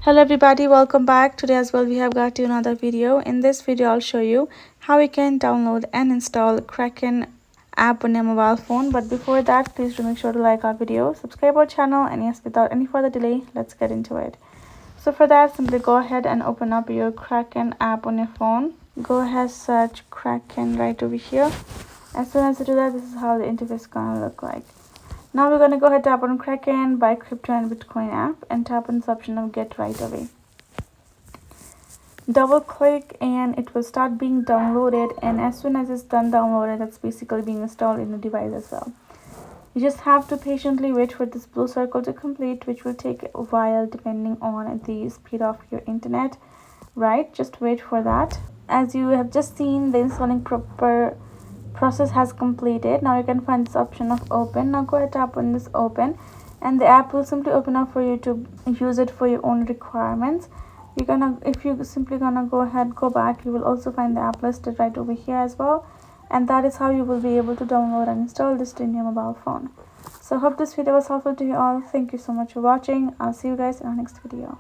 Hello everybody, welcome back. Today as well we have got you another video. In this video I'll show you how you can download and install Kraken app on your mobile phone. But before that, please do make sure to like our video, subscribe our channel, and yes, without any further delay, let's get into it. So for that, simply go ahead and open up your Kraken app on your phone. Go ahead, search Kraken right over here. As soon as you do that, this is how the interface is gonna look like. Now we're going to go ahead, tap on Kraken, buy crypto and Bitcoin app, and tap on this option of get right away. Double click and it will start being downloaded, and as soon as it's done downloaded, that's basically being installed in the device as well. You just have to patiently wait for this blue circle to complete, which will take a while depending on the speed of your internet, right? Just wait for that. As you have just seen, the installing process has completed. Now you can find this option of open. Now go ahead, tap on this open, and the app will simply open up for you to use it for your own requirements. If you simply gonna go ahead, go back, you will also find the app listed right over here as well, and that is how you will be able to download and install this in your mobile phone. So hope this video was helpful to you all. Thank you so much for watching. I'll see you guys in our next video.